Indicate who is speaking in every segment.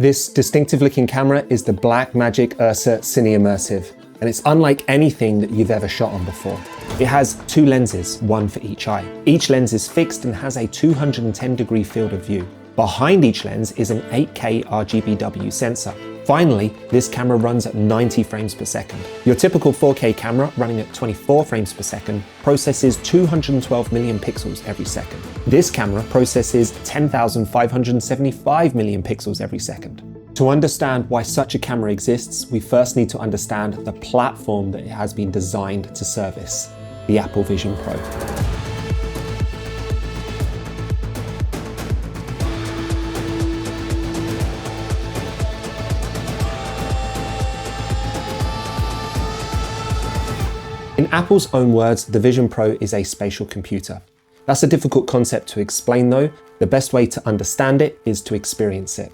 Speaker 1: This distinctive looking camera is the Blackmagic URSA Cine Immersive, and it's unlike anything that you've ever shot on before. It has two lenses, one for each eye. Each lens is fixed and has a 210-degree field of view. Behind each lens is an 8K RGBW sensor. Finally, this camera runs at 90 frames per second. Your typical 4K camera, running at 24 frames per second, processes 212 million pixels every second. This camera processes 10,575 million pixels every second. To understand why such a camera exists, we first need to understand the platform that it has been designed to service, the Apple Vision Pro. In Apple's own words, the Vision Pro is a spatial computer. That's a difficult concept to explain though. The best way to understand it is to experience it.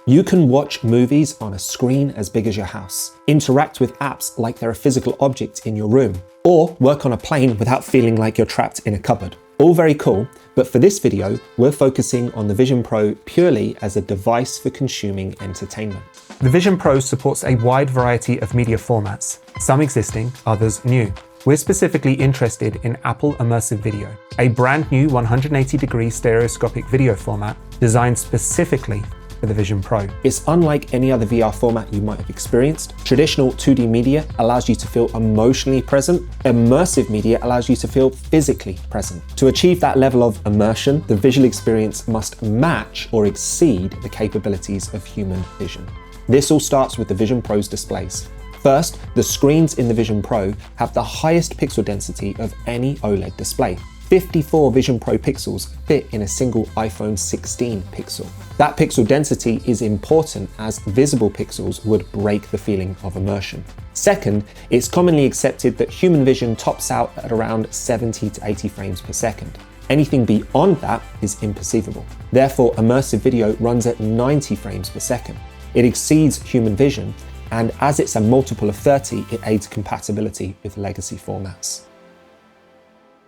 Speaker 1: You can watch movies on a screen as big as your house, interact with apps like they're a physical object in your room, or work on a plane without feeling like you're trapped in a cupboard. All very cool, but for this video, we're focusing on the Vision Pro purely as a device for consuming entertainment.
Speaker 2: The Vision Pro supports a wide variety of media formats, some existing, others new. We're specifically interested in Apple Immersive Video, a brand new 180-degree stereoscopic video format designed specifically for the Vision Pro.
Speaker 1: It's unlike any other VR format you might have experienced. Traditional 2D media allows you to feel emotionally present. Immersive media allows you to feel physically present. To achieve that level of immersion, the visual experience must match or exceed the capabilities of human vision. This all starts with the Vision Pro's displays. First, the screens in the Vision Pro have the highest pixel density of any OLED display. 54 Vision Pro pixels fit in a single iPhone 16 pixel. That pixel density is important as visible pixels would break the feeling of immersion. Second, it's commonly accepted that human vision tops out at around 70 to 80 frames per second. Anything beyond that is imperceivable. Therefore, immersive video runs at 90 frames per second. It exceeds human vision, and as it's a multiple of 30, it aids compatibility with legacy formats.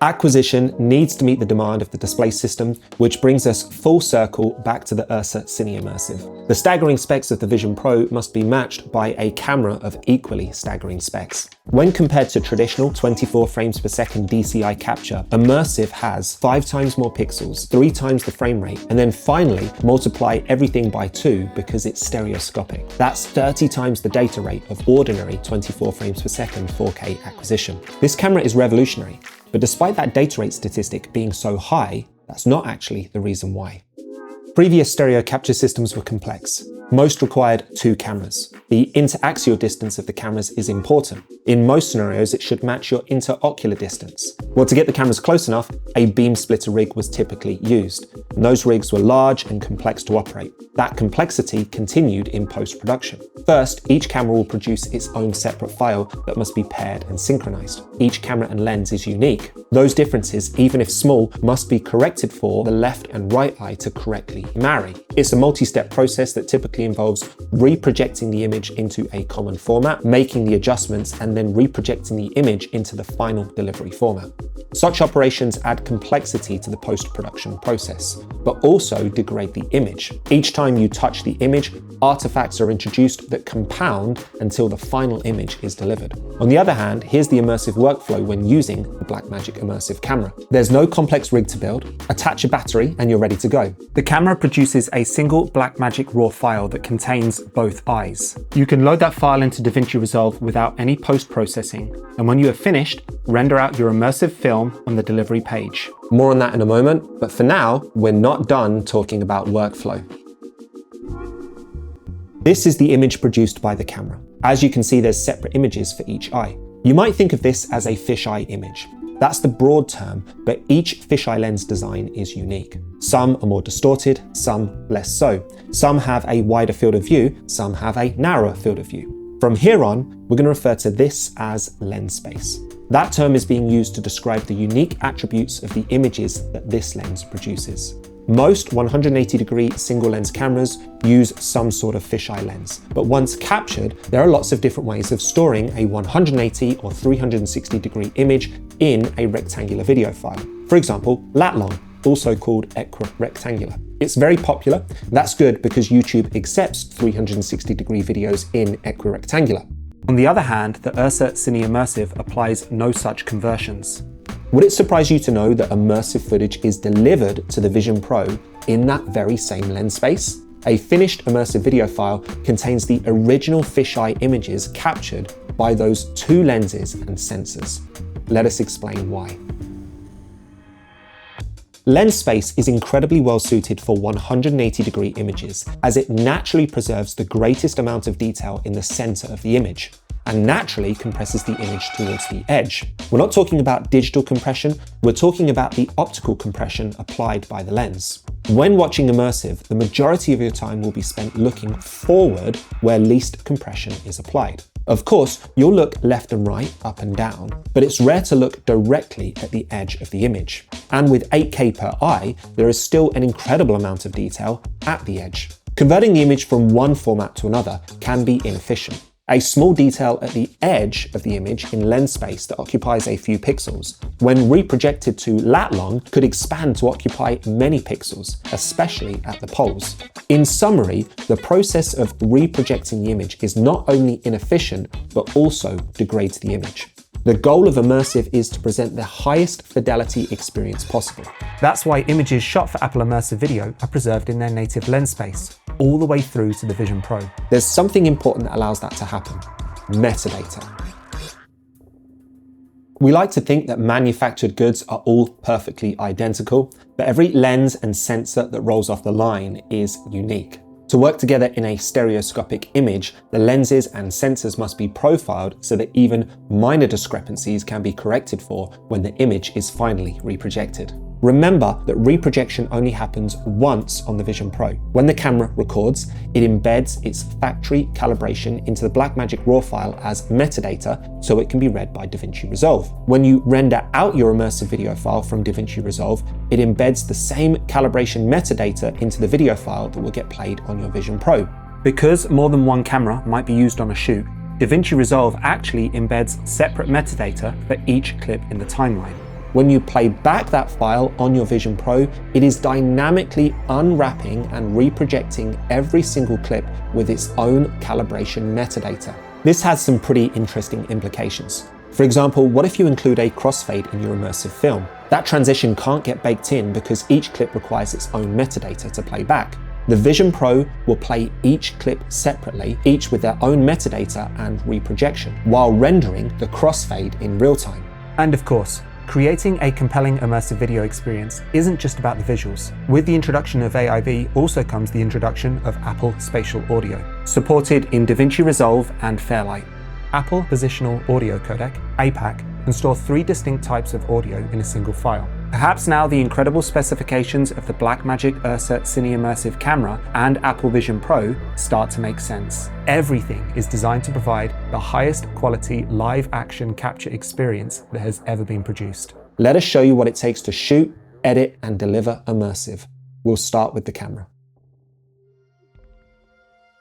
Speaker 1: Acquisition needs to meet the demand of the display system, which brings us full circle back to the URSA Cine Immersive. The staggering specs of the Vision Pro must be matched by a camera of equally staggering specs. When compared to traditional 24 frames per second DCI capture, Immersive has 5 times more pixels, 3 times the frame rate, and then finally multiply everything by 2 because it's stereoscopic. That's 30 times the data rate of ordinary 24 frames per second 4K acquisition. This camera is revolutionary. But despite that data rate statistic being so high, that's not actually the reason why. Previous stereo capture systems were complex. Most required 2 cameras. The interaxial distance of the cameras is important. In most scenarios, it should match your interocular distance. Well, to get the cameras close enough, a beam splitter rig was typically used. And those rigs were large and complex to operate. That complexity continued in post-production. First, each camera will produce its own separate file that must be paired and synchronized. Each camera and lens is unique. Those differences, even if small, must be corrected for the left and right eye to correctly marry. It's a multi-step process that typically involves reprojecting the image into a common format, making the adjustments, and then reprojecting the image into the final delivery format. Such operations add complexity to the post-production process, but also degrade the image. Each time you touch the image, artifacts are introduced that compound until the final image is delivered. On the other hand, here's the immersive workflow when using the Blackmagic Immersive camera. There's no complex rig to build. Attach a battery and you're ready to go.
Speaker 2: The camera produces a single Blackmagic RAW file that contains both eyes. You can load that file into DaVinci Resolve without any post-processing, and when you are finished, render out your immersive film on the delivery page.
Speaker 1: More on that in a moment, but for now, we're not done talking about workflow. This is the image produced by the camera. As you can see, there's separate images for each eye. You might think of this as a fisheye image. That's the broad term, but each fisheye lens design is unique. Some are more distorted, some less so. Some have a wider field of view, some have a narrower field of view. From here on, we're going to refer to this as lens space. That term is being used to describe the unique attributes of the images that this lens produces. Most 180-degree single-lens cameras use some sort of fisheye lens, but once captured, there are lots of different ways of storing a 180 or 360-degree image in a rectangular video file. For example, lat long. also called equirectangular. It's very popular. That's good because YouTube accepts 360-degree videos in equirectangular.
Speaker 2: On the other hand, the URSA Cine Immersive applies no such conversions.
Speaker 1: Would it surprise you to know that immersive footage is delivered to the Vision Pro in that very same lens space? A finished immersive video file contains the original fisheye images captured by those two lenses and sensors. Let us explain why. Lens space is incredibly well suited for 180-degree images, as it naturally preserves the greatest amount of detail in the center of the image, and naturally compresses the image towards the edge. We're not talking about digital compression, we're talking about the optical compression applied by the lens. When watching immersive, the majority of your time will be spent looking forward where least compression is applied. Of course, you'll look left and right, up and down, but it's rare to look directly at the edge of the image. And with 8K per eye, there is still an incredible amount of detail at the edge. Converting the image from one format to another can be inefficient. A small detail at the edge of the image in lens space that occupies a few pixels, when reprojected to lat long, could expand to occupy many pixels, especially at the poles. In summary, the process of reprojecting the image is not only inefficient, but also degrades the image. The goal of immersive is to present the highest fidelity experience possible.
Speaker 2: That's why images shot for Apple Immersive Video are preserved in their native lens space, all the way through to the Vision Pro.
Speaker 1: There's something important that allows that to happen: metadata. We like to think that manufactured goods are all perfectly identical, but every lens and sensor that rolls off the line is unique. To work together in a stereoscopic image, the lenses and sensors must be profiled so that even minor discrepancies can be corrected for when the image is finally reprojected. Remember that reprojection only happens once on the Vision Pro. When the camera records, it embeds its factory calibration into the Blackmagic RAW file as metadata so it can be read by DaVinci Resolve. When you render out your immersive video file from DaVinci Resolve, it embeds the same calibration metadata into the video file that will get played on your Vision Pro.
Speaker 2: Because more than one camera might be used on a shoot, DaVinci Resolve actually embeds separate metadata for each clip in the timeline. When you play back that file on your Vision Pro, it is dynamically unwrapping and reprojecting every single clip with its own calibration metadata. This has some pretty interesting implications. For example, what if you include a crossfade in your immersive film? That transition can't get baked in because each clip requires its own metadata to play back. The Vision Pro will play each clip separately, each with their own metadata and reprojection, while rendering the crossfade in real time. And of course, creating a compelling immersive video experience isn't just about the visuals. With the introduction of AIV also comes the introduction of Apple Spatial Audio, supported in DaVinci Resolve and Fairlight. Apple Positional Audio Codec, APAC, can store 3 distinct types of audio in a single file. Perhaps now the incredible specifications of the Blackmagic URSA Cine Immersive camera and Apple Vision Pro start to make sense. Everything is designed to provide the highest quality live action capture experience that has ever been produced.
Speaker 1: Let us show you what it takes to shoot, edit, and deliver immersive. We'll start with the camera.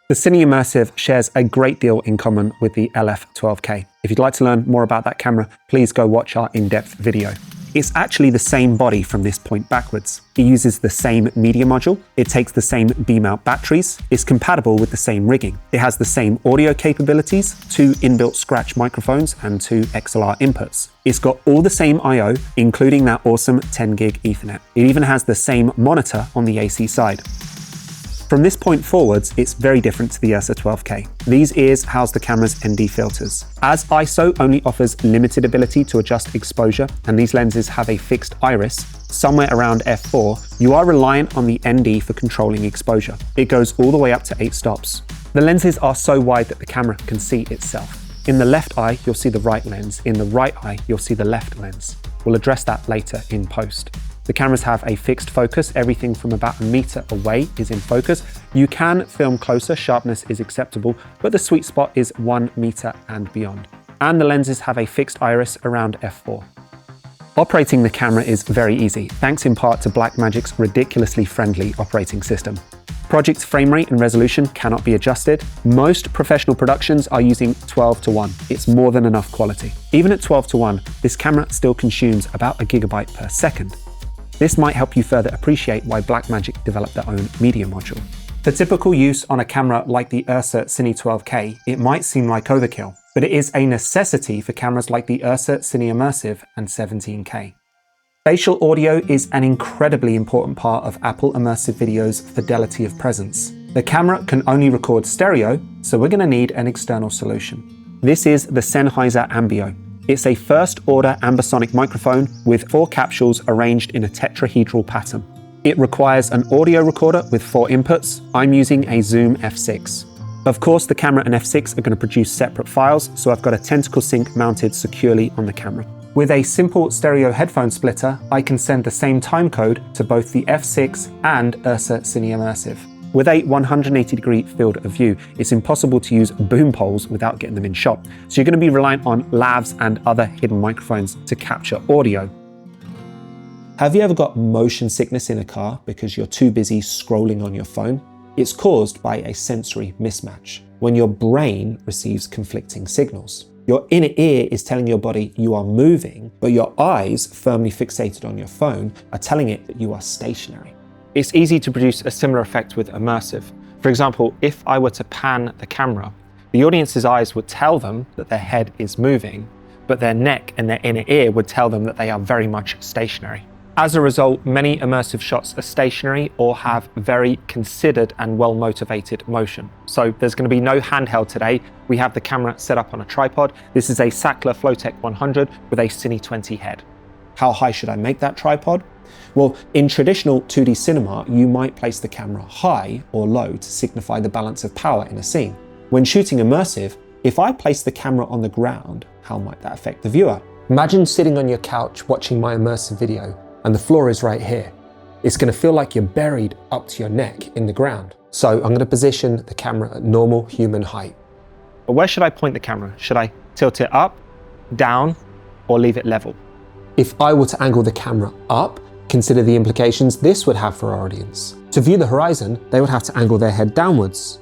Speaker 2: The Cine Immersive shares a great deal in common with the LF12K. If you'd like to learn more about that camera, please go watch our in-depth video. It's actually the same body from this point backwards. It uses the same media module, it takes the same B-mount batteries, it's compatible with the same rigging. It has the same audio capabilities, 2 inbuilt scratch microphones and 2 XLR inputs. It's got all the same I/O, including that awesome 10 gig Ethernet. It even has the same monitor on the AC side. From this point forwards, it's very different to the URSA 12K. These ears house the camera's ND filters. As ISO only offers limited ability to adjust exposure, and these lenses have a fixed iris, somewhere around f4, you are reliant on the ND for controlling exposure. It goes all the way up to 8 stops. The lenses are so wide that the camera can see itself. In the left eye, you'll see the right lens. In the right eye, you'll see the left lens. We'll address that later in post. The cameras have a fixed focus. Everything from about 1 meter away is in focus. You can film closer, sharpness is acceptable, but the sweet spot is 1 meter and beyond. And the lenses have a fixed iris around f4. Operating the camera is very easy, thanks in part to Blackmagic's ridiculously friendly operating system. Project frame rate and resolution cannot be adjusted. Most professional productions are using 12:1. It's more than enough quality. Even at 12:1, this camera still consumes about 1 gigabyte per second. This might help you further appreciate why Blackmagic developed their own media module. For typical use on a camera like the URSA Cine 12K, it might seem like overkill, but it is a necessity for cameras like the URSA Cine Immersive and 17K. Spatial audio is an incredibly important part of Apple Immersive Video's fidelity of presence. The camera can only record stereo, so we're going to need an external solution. This is the Sennheiser Ambio. It's a first-order ambisonic microphone with 4 capsules arranged in a tetrahedral pattern. It requires an audio recorder with 4 inputs. I'm using a Zoom F6. Of course, the camera and F6 are going to produce separate files, so I've got a tentacle sync mounted securely on the camera. With a simple stereo headphone splitter, I can send the same timecode to both the F6 and URSA Cine Immersive. With a 180-degree field of view, it's impossible to use boom poles without getting them in shot, so you're going to be reliant on lavs and other hidden microphones to capture audio.
Speaker 1: Have you ever got motion sickness in a car because you're too busy scrolling on your phone? It's caused by a sensory mismatch, when your brain receives conflicting signals. Your inner ear is telling your body you are moving, but your eyes, firmly fixated on your phone, are telling it that you are stationary.
Speaker 2: It's easy to produce a similar effect with immersive. For example, if I were to pan the camera, the audience's eyes would tell them that their head is moving, but their neck and their inner ear would tell them that they are very much stationary. As a result, many immersive shots are stationary or have very considered and well-motivated motion. So there's going to be no handheld today. We have the camera set up on a tripod. This is a Sachtler Flowtech 100 with a Cine 20 head.
Speaker 1: How high should I make that tripod? Well, in traditional 2D cinema, you might place the camera high or low to signify the balance of power in a scene. When shooting immersive, if I place the camera on the ground, how might that affect the viewer? Imagine sitting on your couch watching my immersive video, and the floor is right here. It's going to feel like you're buried up to your neck in the ground. So I'm going to position the camera at normal human height.
Speaker 2: But where should I point the camera? Should I tilt it up, down, or leave it level?
Speaker 1: If I were to angle the camera up, consider the implications this would have for our audience. To view the horizon, they would have to angle their head downwards.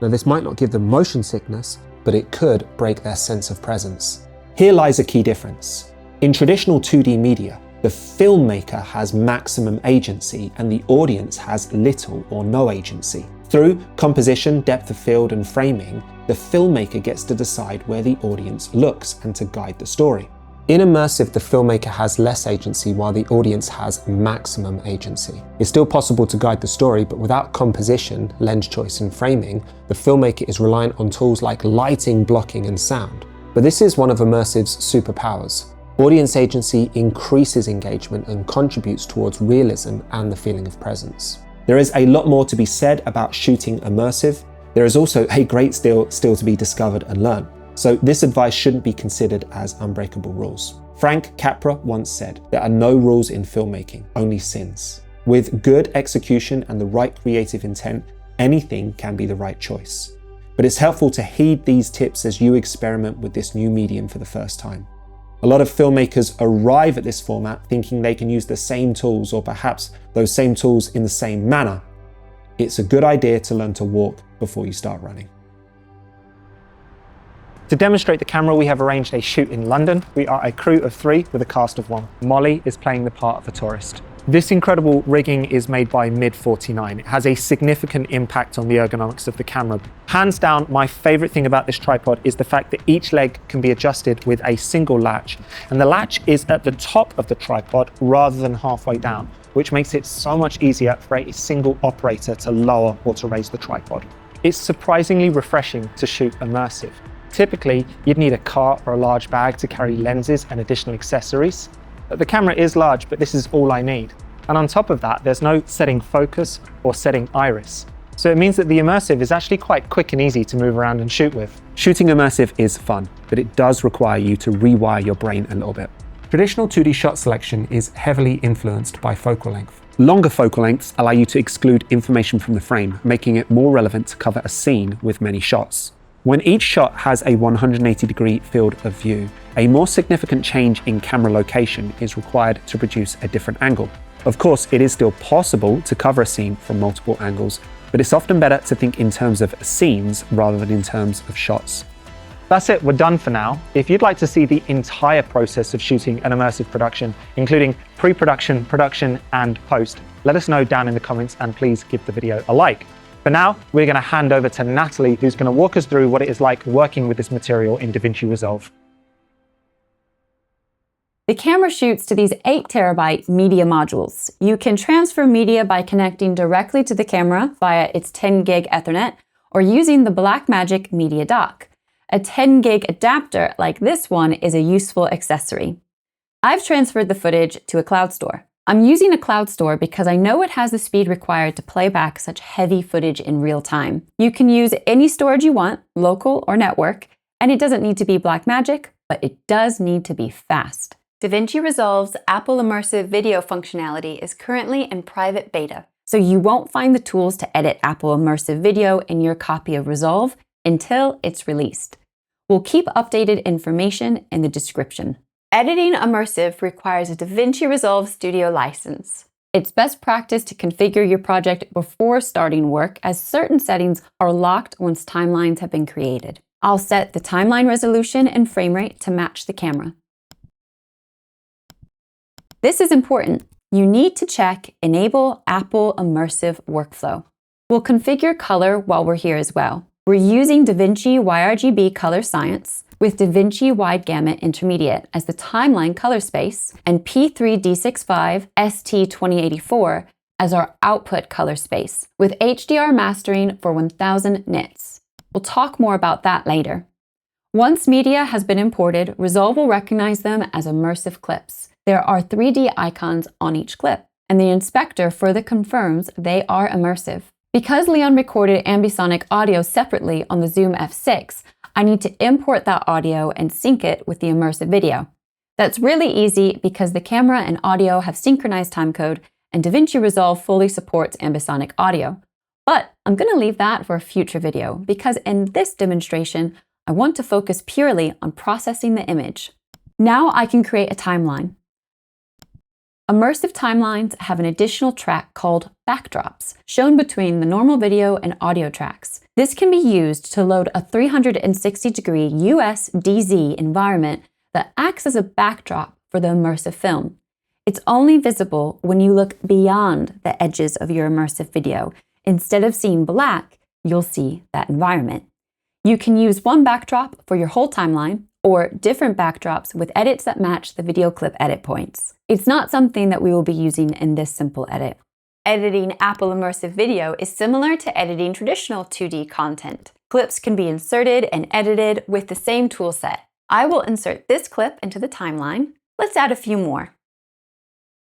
Speaker 1: Now this might not give them motion sickness, but it could break their sense of presence. Here lies a key difference. In traditional 2D media, the filmmaker has maximum agency and the audience has little or no agency. Through composition, depth of field, and framing, the filmmaker gets to decide where the audience looks and to guide the story. In immersive, the filmmaker has less agency while the audience has maximum agency. It's still possible to guide the story, but without composition, lens choice, and framing, the filmmaker is reliant on tools like lighting, blocking, and sound. But this is one of immersive's superpowers. Audience agency increases engagement and contributes towards realism and the feeling of presence. There is a lot more to be said about shooting immersive. There is also a great deal still to be discovered and learned. So this advice shouldn't be considered as unbreakable rules. Frank Capra once said, "There are no rules in filmmaking, only sins." With good execution and the right creative intent, anything can be the right choice. But it's helpful to heed these tips as you experiment with this new medium for the first time. A lot of filmmakers arrive at this format thinking they can use the same tools, or perhaps those same tools in the same manner. It's a good idea to learn to walk before you start running.
Speaker 2: To demonstrate the camera, we have arranged a shoot in London. We are a crew of 3 with a cast of 1. Molly is playing the part of a tourist. This incredible rigging is made by Mid49. It has a significant impact on the ergonomics of the camera. Hands down, my favorite thing about this tripod is the fact that each leg can be adjusted with a single latch. And the latch is at the top of the tripod rather than halfway down, which makes it so much easier for a single operator to lower or to raise the tripod. It's surprisingly refreshing to shoot immersive. Typically, you'd need a cart or a large bag to carry lenses and additional accessories. The camera is large, but this is all I need. And on top of that, there's no setting focus or setting iris. So it means that the immersive is actually quite quick and easy to move around and shoot with.
Speaker 1: Shooting immersive is fun, but it does require you to rewire your brain a little bit.
Speaker 2: Traditional 2D shot selection is heavily influenced by focal length.
Speaker 1: Longer focal lengths allow you to exclude information from the frame, making it more relevant to cover a scene with many shots. When each shot has a 180-degree field of view, a more significant change in camera location is required to produce a different angle. Of course, it is still possible to cover a scene from multiple angles, but it's often better to think in terms of scenes rather than in terms of shots.
Speaker 2: That's it, we're done for now. If you'd like to see the entire process of shooting an immersive production, including pre-production, production, and post, let us know down in the comments and please give the video a like. For now, we're going to hand over to Natalie, who's going to walk us through what it is like working with this material in DaVinci Resolve.
Speaker 3: The camera shoots to these 8 terabyte media modules. You can transfer media by connecting directly to the camera via its 10 gig Ethernet or using the Blackmagic Media Dock. A 10 gig adapter like this one is a useful accessory. I've transferred the footage to a cloud store. I'm using a cloud store because I know it has the speed required to play back such heavy footage in real time. You can use any storage you want, local or network, and it doesn't need to be Blackmagic, but it does need to be fast. DaVinci Resolve's Apple Immersive Video functionality is currently in private beta, so you won't find the tools to edit Apple Immersive Video in your copy of Resolve until it's released. We'll keep updated information in the description. Editing Immersive requires a DaVinci Resolve Studio license. It's best practice to configure your project before starting work, as certain settings are locked once timelines have been created. I'll set the timeline resolution and frame rate to match the camera. This is important. You need to check Enable Apple Immersive Workflow. We'll configure color while we're here as well. We're using DaVinci YRGB Color Science with DaVinci Wide Gamut Intermediate as the timeline color space and P3D65 ST2084 as our output color space, with HDR mastering for 1000 nits. We'll talk more about that later. Once media has been imported, Resolve will recognize them as immersive clips. There are 3D icons on each clip, and the inspector further confirms they are immersive. Because Leon recorded ambisonic audio separately on the Zoom F6, I need to import that audio and sync it with the immersive video. That's really easy because the camera and audio have synchronized timecode, and DaVinci Resolve fully supports ambisonic audio. But I'm going to leave that for a future video because in this demonstration, I want to focus purely on processing the image. Now I can create a timeline. Immersive timelines have an additional track called backdrops, shown between the normal video and audio tracks. This can be used to load a 360-degree US DZ environment that acts as a backdrop for the immersive film. It's only visible when you look beyond the edges of your immersive video. Instead of seeing black, you'll see that environment. You can use one backdrop for your whole timeline, or different backdrops with edits that match the video clip edit points. It's not something that we will be using in this simple edit. Editing Apple Immersive Video is similar to editing traditional 2D content. Clips can be inserted and edited with the same toolset. I will insert this clip into the timeline. Let's add a few more.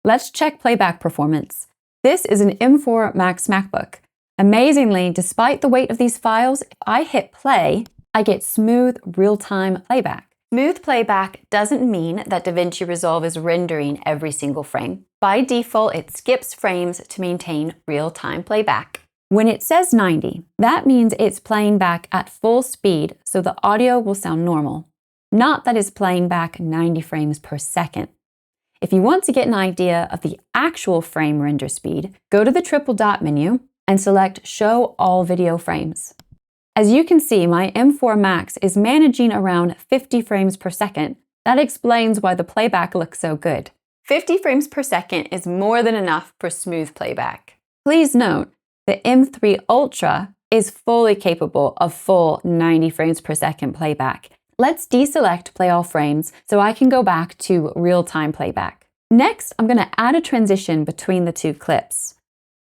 Speaker 3: Let's check playback performance. This is an M4 Max MacBook. Amazingly, despite the weight of these files, if I hit play, I get smooth, real-time playback. Smooth playback doesn't mean that DaVinci Resolve is rendering every single frame. By default, it skips frames to maintain real-time playback. When it says 90, that means it's playing back at full speed, so the audio will sound normal. Not that it's playing back 90 frames per second. If you want to get an idea of the actual frame render speed, go to the triple dot menu and select Show All Video Frames. As you can see, my M4 Max is managing around 50 frames per second. That explains why the playback looks so good. 50 frames per second is more than enough for smooth playback. Please note, the M3 Ultra is fully capable of full 90 frames per second playback. Let's deselect Play All Frames so I can go back to real-time playback. Next, I'm going to add a transition between the two clips.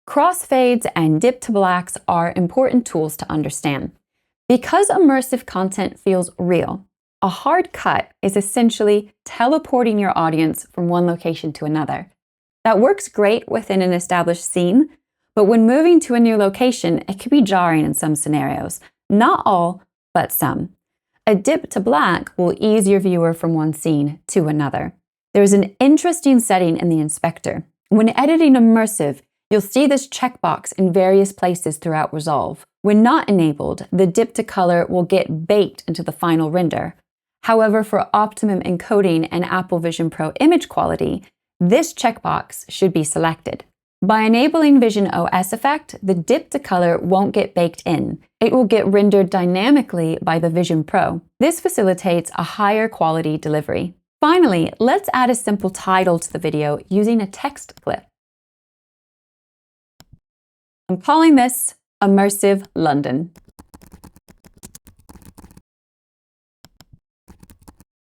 Speaker 3: Crossfades and dip to blacks are important tools to understand. Because immersive content feels real, a hard cut is essentially teleporting your audience from one location to another. That works great within an established scene, but when moving to a new location, it can be jarring in some scenarios. Not all, but some. A dip to black will ease your viewer from one scene to another. There's an interesting setting in the inspector. When editing immersive, you'll see this checkbox in various places throughout Resolve. When not enabled, the dip to color will get baked into the final render. However, for optimum encoding and Apple Vision Pro image quality, this checkbox should be selected. By enabling Vision OS effect, the dip to color won't get baked in. It will get rendered dynamically by the Vision Pro. This facilitates a higher quality delivery. Finally, let's add a simple title to the video using a text clip. I'm calling this Immersive London.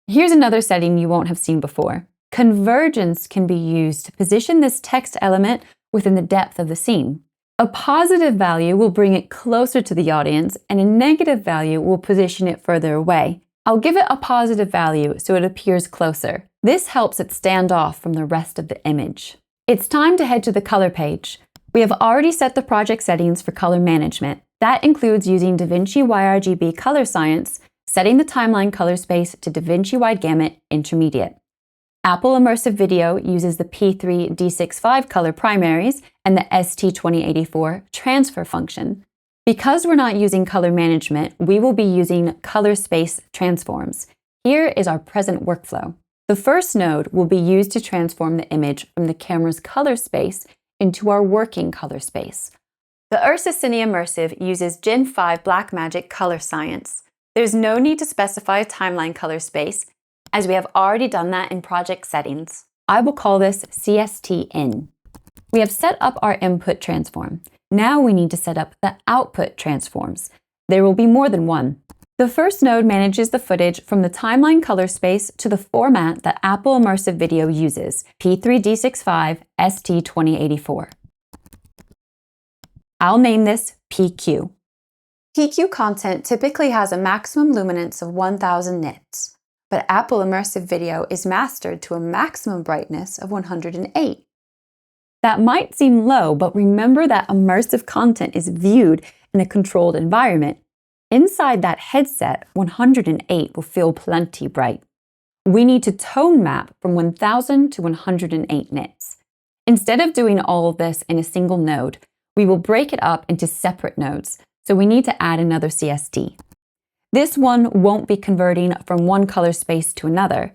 Speaker 3: Here's another setting you won't have seen before. Convergence can be used to position this text element within the depth of the scene. A positive value will bring it closer to the audience, and a negative value will position it further away. I'll give it a positive value so it appears closer. This helps it stand off from the rest of the image. It's time to head to the color page. We have already set the project settings for color management. That includes using DaVinci YRGB Color Science, setting the timeline color space to DaVinci Wide Gamut Intermediate. Apple Immersive Video uses the P3 D65 color primaries and the ST2084 transfer function. Because we're not using color management, we will be using color space transforms. Here is our present workflow. The first node will be used to transform the image from the camera's color space into our working color space. The URSA Cine Immersive uses Gen 5 Blackmagic Color Science. There's no need to specify a timeline color space, as we have already done that in project settings. I will call this CST in. We have set up our input transform. Now we need to set up the output transforms. There will be more than one. The first node manages the footage from the timeline color space to the format that Apple Immersive Video uses, P3D65 ST2084. I'll name this PQ. PQ content typically has a maximum luminance of 1000 nits, but Apple Immersive Video is mastered to a maximum brightness of 108. That might seem low, but remember that immersive content is viewed in a controlled environment. Inside that headset, 108 will feel plenty bright. We need to tone map from 1000 to 108 nits. Instead of doing all of this in a single node, we will break it up into separate nodes, so we need to add another CST. This one won't be converting from one color space to another.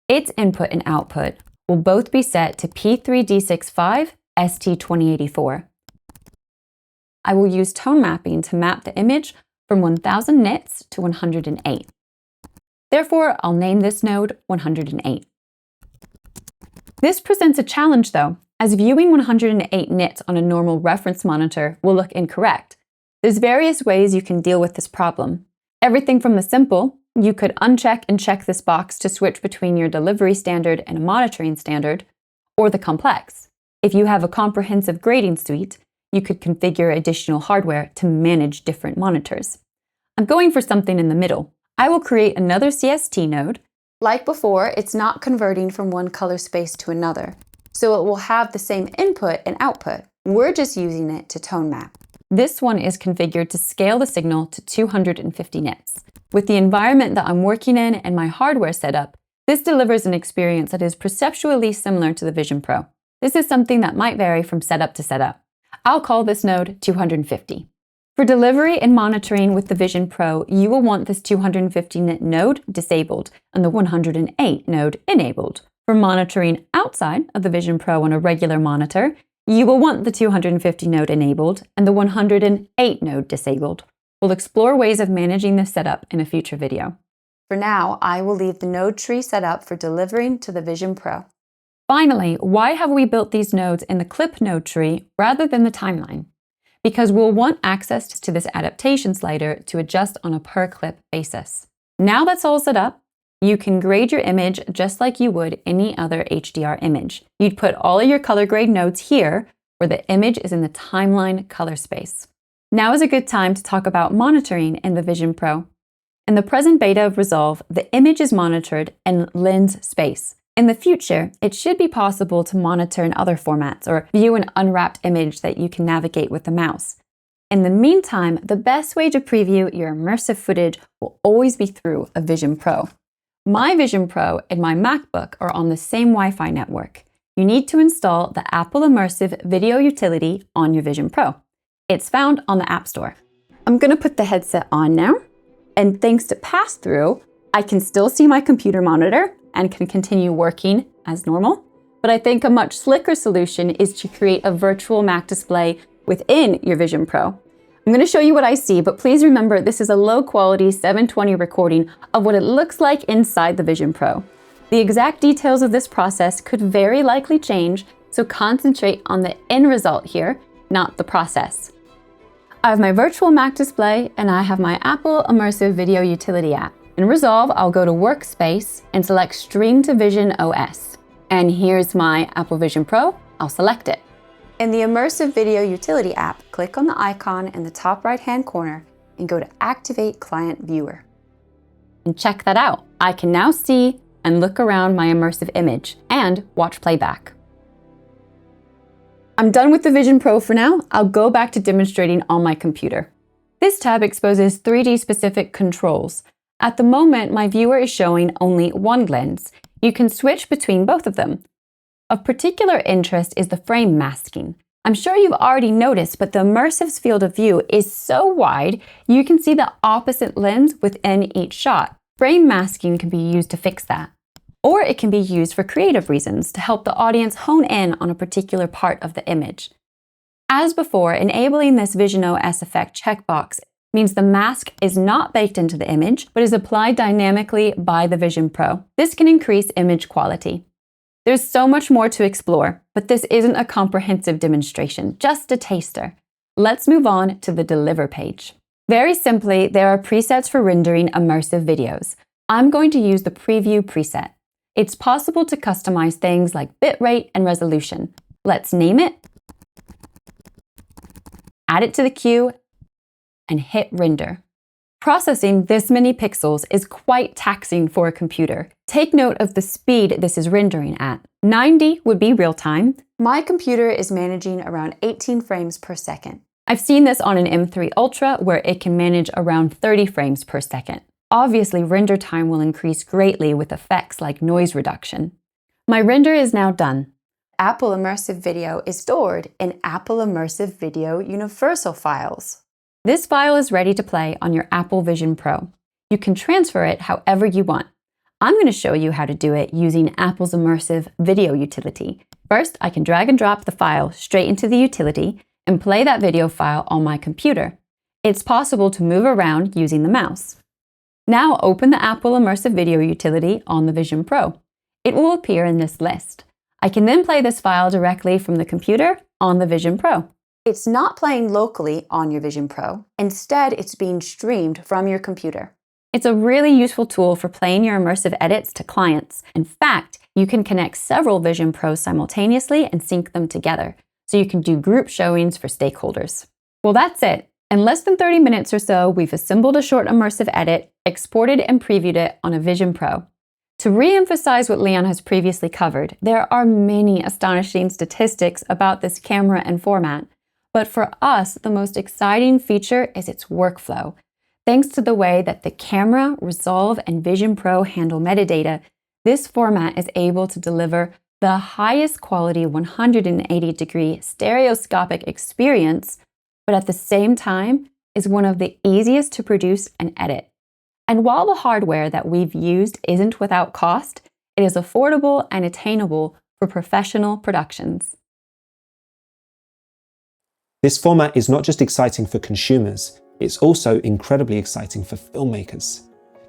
Speaker 3: Its input and output will both be set to P3D65 ST2084. I will use tone mapping to map the image from 1000 nits to 108. Therefore, I'll name this node 108. This presents a challenge though, as viewing 108 nits on a normal reference monitor will look incorrect. There's various ways you can deal with this problem. Everything from the simple, you could uncheck and check this box to switch between your delivery standard and a monitoring standard, or the complex. If you have a comprehensive grading suite, you could configure additional hardware to manage different monitors. I'm going for something in the middle. I will create another CST node. Like before, it's not converting from one color space to another, so it will have the same input and output. We're just using it to tone map. This one is configured to scale the signal to 250 nits. With the environment that I'm working in and my hardware setup, this delivers an experience that is perceptually similar to the Vision Pro. This is something that might vary from setup to setup. I'll call this node 250. For delivery and monitoring with the Vision Pro, you will want this 250 nit node disabled and the 108 node enabled. For monitoring outside of the Vision Pro on a regular monitor, you will want the 250 node enabled and the 108 node disabled. We'll explore ways of managing this setup in a future video. For now, I will leave the node tree set up for delivering to the Vision Pro. Finally, why have we built these nodes in the clip node tree rather than the timeline? Because we'll want access to this adaptation slider to adjust on a per clip basis. Now that's all set up, you can grade your image just like you would any other HDR image. You'd put all of your color grade nodes here, where the image is in the timeline color space. Now is a good time to talk about monitoring in the Vision Pro. In the present beta of Resolve, the image is monitored in lens space. In the future, it should be possible to monitor in other formats or view an unwrapped image that you can navigate with the mouse. In the meantime, the best way to preview your immersive footage will always be through a Vision Pro. My Vision Pro and my MacBook are on the same Wi-Fi network. You need to install the Apple Immersive Video Utility on your Vision Pro. It's found on the App Store. I'm going to put the headset on now, and thanks to pass-through, I can still see my computer monitor and can continue working as normal. but I think a much slicker solution is to create a virtual Mac display within your Vision Pro. I'm going to show you what I see, but please remember this is a low-quality 720 recording of what it looks like inside the Vision Pro. The exact details of this process could very likely change, so concentrate on the end result here, not the process. I have my virtual Mac display and I have my Apple Immersive Video Utility app. In Resolve, I'll go to Workspace and select Stream to Vision OS. And here's my Apple Vision Pro. I'll select it. In the Immersive Video Utility app, click on the icon in the top right-hand corner and go to Activate Client Viewer. And check that out. I can now see and look around my immersive image and watch playback. I'm done with the Vision Pro for now. I'll go back to demonstrating on my computer. This tab exposes 3D specific controls. At the moment, my viewer is showing only one lens. You can switch between both of them. Of particular interest is the frame masking. I'm sure you've already noticed, but the immersive's field of view is so wide, you can see the opposite lens within each shot. Frame masking can be used to fix that. Or it can be used for creative reasons to help the audience hone in on a particular part of the image. As before, enabling this Vision OS effect checkbox means the mask is not baked into the image, but is applied dynamically by the Vision Pro. This can increase image quality. There's so much more to explore, but this isn't a comprehensive demonstration, just a taster. Let's move on to the Deliver page. Very simply, there are presets for rendering immersive videos. I'm going to use the Preview preset. It's possible to customize things like bitrate and resolution. Let's name it, add it to the queue, and hit render. Processing this many pixels is quite taxing for a computer. Take note of the speed this is rendering at. 90 would be real time. My computer is managing around 18 frames per second. I've seen this on an M3 Ultra where it can manage around 30 frames per second. Obviously, render time will increase greatly with effects like noise reduction. My render is now done. Apple Immersive Video is stored in Apple Immersive Video Universal files. This file is ready to play on your Apple Vision Pro. You can transfer it however you want. I'm going to show you how to do it using Apple's Immersive Video Utility. First, I can drag and drop the file straight into the utility and play that video file on my computer. It's possible to move around using the mouse. Now open the Apple Immersive Video Utility on the Vision Pro. It will appear in this list. I can then play this file directly from the computer on the Vision Pro. It's not playing locally on your Vision Pro. Instead, it's being streamed from your computer. It's a really useful tool for playing your immersive edits to clients. In fact, you can connect several Vision Pros simultaneously and sync them together, so you can do group showings for stakeholders. Well, that's it. In less than 30 minutes or so, we've assembled a short immersive edit, exported and previewed it on a Vision Pro. To re-emphasize what Leon has previously covered, there are many astonishing statistics about this camera and format, but for us, the most exciting feature is its workflow. Thanks to the way that the camera, Resolve, and Vision Pro handle metadata, this format is able to deliver the highest quality 180-degree stereoscopic experience, but at the same time is one of the easiest to produce and edit. And while the hardware that we've used isn't without cost, it is affordable and attainable for professional productions.
Speaker 1: This format is not just exciting for consumers, it's also incredibly exciting for filmmakers.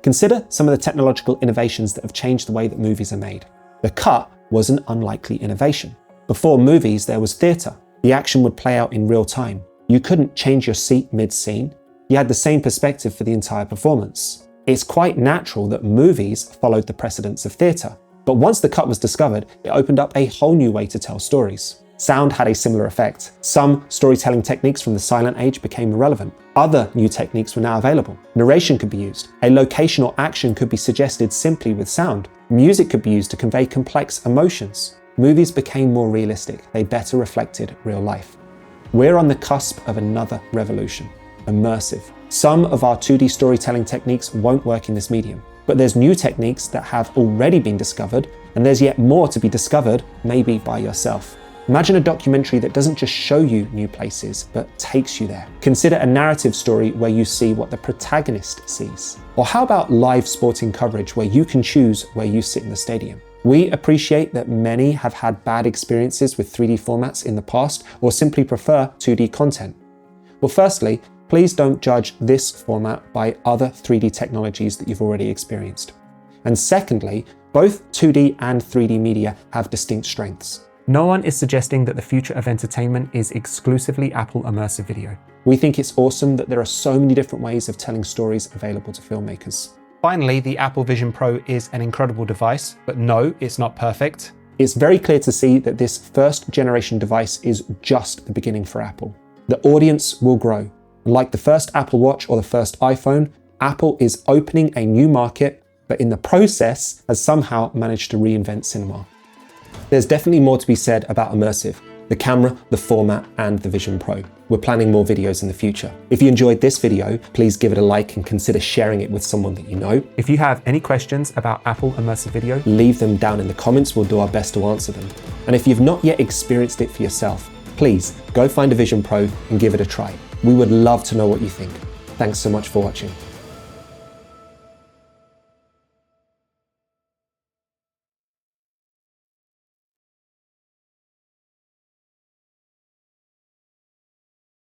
Speaker 1: Consider some of the technological innovations that have changed the way that movies are made. The cut was an unlikely innovation. Before movies, there was theatre. The action would play out in real time. You couldn't change your seat mid-scene. You had the same perspective for the entire performance. It's quite natural that movies followed the precedents of theatre. But once the cut was discovered, it opened up a whole new way to tell stories. Sound had a similar effect. Some storytelling techniques from the silent age became irrelevant. Other new techniques were now available. Narration could be used. A location or action could be suggested simply with sound. Music could be used to convey complex emotions. Movies became more realistic. They better reflected real life. We're on the cusp of another revolution, immersive. Some of our 2D storytelling techniques won't work in this medium, but there's new techniques that have already been discovered, and there's yet more to be discovered, maybe by yourself. Imagine a documentary that doesn't just show you new places, but takes you there. Consider a narrative story where you see what the protagonist sees. Or how about live sporting coverage where you can choose where you sit in the stadium? We appreciate that many have had bad experiences with 3D formats in the past or simply prefer 2D content. Well, firstly, please don't judge this format by other 3D technologies that you've already experienced. And secondly, both 2D and 3D media have distinct strengths.
Speaker 2: No one is suggesting that the future of entertainment is exclusively Apple immersive video.
Speaker 1: We think it's awesome that there are so many different ways of telling stories available to filmmakers.
Speaker 2: Finally, the Apple Vision Pro is an incredible device, but no, it's not perfect.
Speaker 1: It's very clear to see that this first generation device is just the beginning for Apple. The audience will grow. Like the first Apple Watch or the first iPhone, Apple is opening a new market, but in the process has somehow managed to reinvent cinema. There's definitely more to be said about immersive, the camera, the format, and the Vision Pro. We're planning more videos in the future. If you enjoyed this video, please give it a like and consider sharing it with someone that you know.
Speaker 2: If you have any questions about Apple immersive video,
Speaker 1: leave them down in the comments. We'll do our best to answer them. And if you've not yet experienced it for yourself, please go find a Vision Pro and give it a try. We would love to know what you think. Thanks so much for watching.